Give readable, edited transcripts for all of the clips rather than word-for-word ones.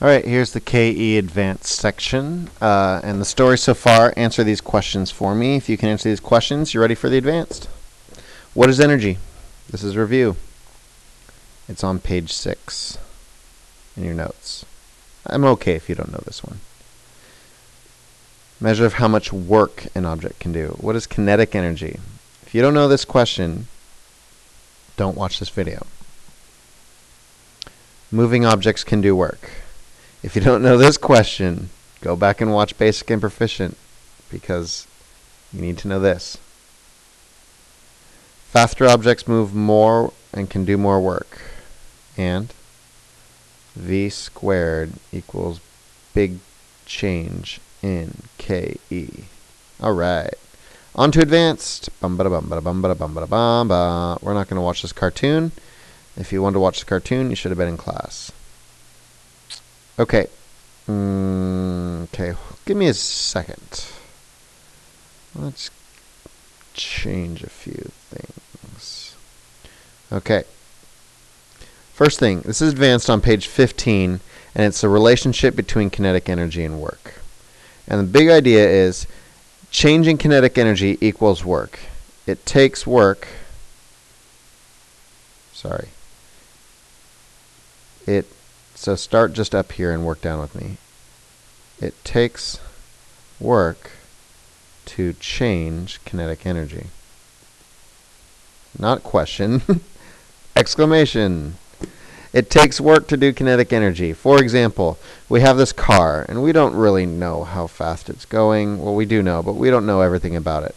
All right, here's the KE Advanced section. And the story so far, answer these questions for me. If you can answer these questions, you're ready for the advanced. What is energy? This is review. It's on page 6 in your notes. I'm okay if you don't know this one. Measure of how much work an object can do. What is kinetic energy? If you don't know this question, don't watch this video. Moving objects can do work. If you don't know this question, go back and watch Basic and Proficient, because you need to know this. Faster objects move more and can do more work. And V squared equals big change in KE. All right. On to advanced. We're not going to watch this cartoon. If you wanted to watch the cartoon, you should have been in class. Okay. Okay. Give me a second. Let's change a few things. Okay. First thing, this is advanced on page 15, and it's the relationship between kinetic energy and work. And the big idea is changing kinetic energy equals work. It takes work. So start just up here and work down with me. It takes work to change kinetic energy. Not question. Exclamation. It takes work to do kinetic energy. For example, we have this car, and we don't really know how fast it's going. Well, we do know, but we don't know everything about it.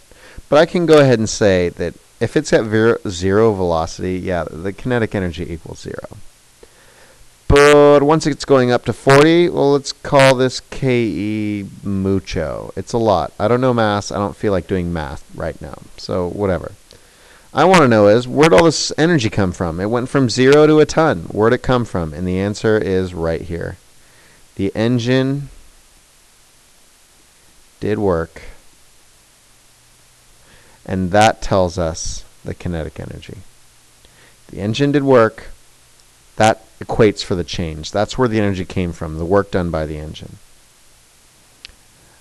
But I can go ahead and say that if it's at zero velocity, yeah, the kinetic energy equals 0. But once it's going up to 40, well, let's call this KE mucho. It's a lot. I don't know math. I don't feel like doing math right now. So whatever. I want to know is, where'd all this energy come from? It went from 0 to a ton. Where'd it come from? And the answer is right here. The engine did work. And that tells us the kinetic energy. The engine did work. That equates for the change. That's where the energy came from, the work done by the engine.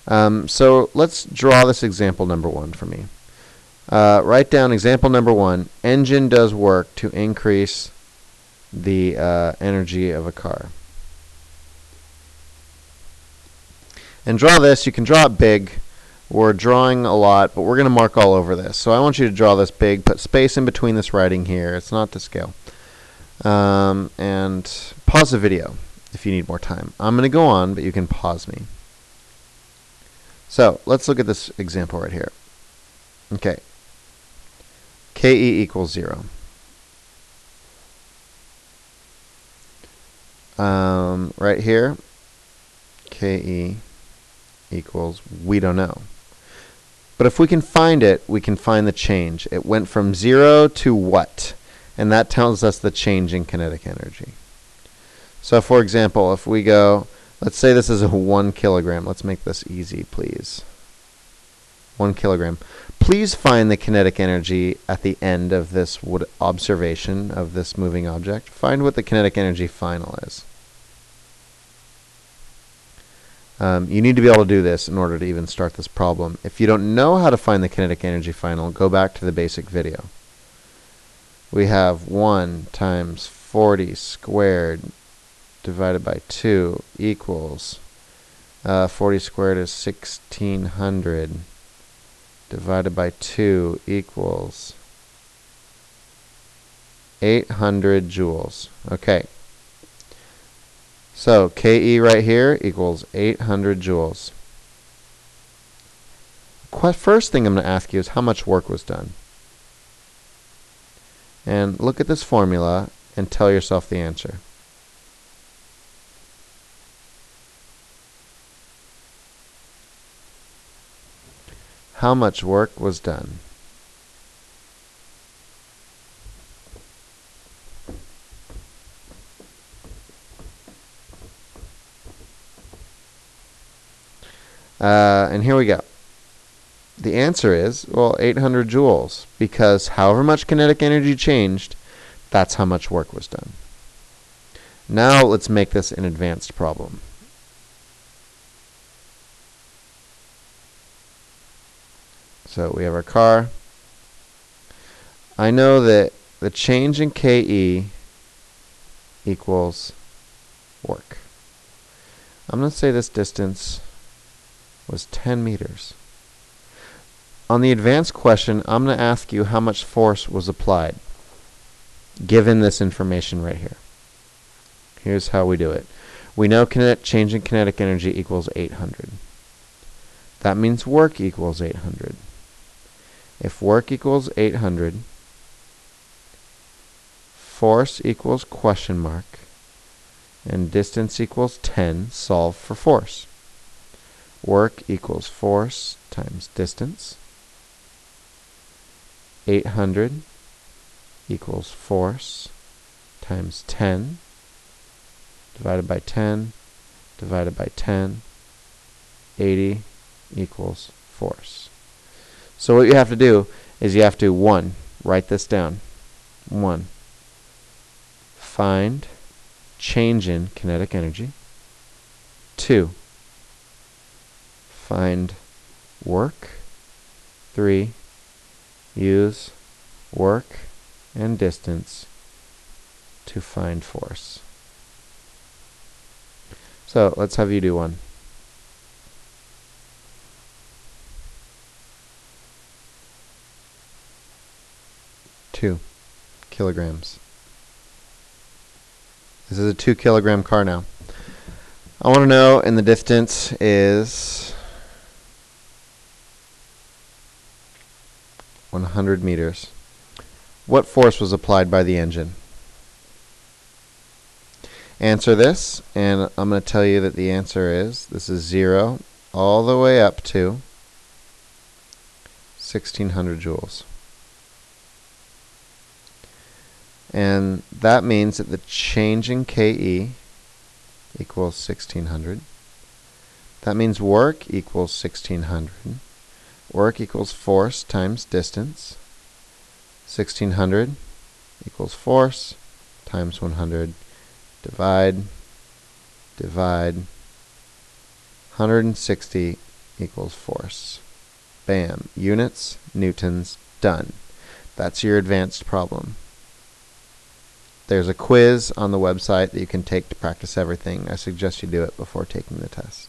So let's draw this example number 1 for me. Write down example number 1. Engine does work to increase the energy of a car. And draw this. You can draw it big. We're drawing a lot, but we're going to mark all over this. So I want you to draw this big. Put space in between this writing here. It's not to scale. And pause the video if you need more time. I'm going to go on, but you can pause me. So let's look at this example right here. Okay. KE equals 0. Right here, KE equals, we don't know. But if we can find it, we can find the change. It went from 0 to what? And that tells us the change in kinetic energy. So for example, if we go, let's say this is a 1 kilogram. Let's make this easy, please. 1 kilogram. Please find the kinetic energy at the end of this observation of this moving object. Find what the kinetic energy final is. You need to be able to do this in order to even start this problem. If you don't know how to find the kinetic energy final, go back to the basic video. We have 1 times 40 squared divided by 2 equals 40 squared is 1600 divided by 2 equals 800 joules. Okay. So KE right here equals 800 joules. First thing I'm going to ask you is how much work was done. And look at this formula and tell yourself the answer. How much work was done? And here we go. The answer is, well, 800 joules, because however much kinetic energy changed, that's how much work was done. Now let's make this an advanced problem. So we have our car. I know that the change in KE equals work. I'm going to say this distance was 10 meters. On the advanced question, I'm going to ask you how much force was applied, given this information right here. Here's how we do it. We know change in kinetic energy equals 800. That means work equals 800. If work equals 800, force equals question mark, and distance equals 10, solve for force. Work equals force times distance. 800 equals force times 10 divided by 10 divided by 10. 80 equals force. So what you have to do is you have to, 1, write this down. 1, find change in kinetic energy. 2, find work. 3, use work and distance to find force. So let's have you do one. 2 kilograms. This is a 2 kilogram car now. I want to know, and the distance is 100 meters. What force was applied by the engine? Answer this, and I'm going to tell you that the answer is, this is 0 all the way up to 1600 joules. And that means that the change in KE equals 1600. That means work equals 1600. Work equals force times distance. 1600 equals force times 100. Divide. 160 equals force. Bam. Units, newtons, done. That's your advanced problem. There's a quiz on the website that you can take to practice everything. I suggest you do it before taking the test.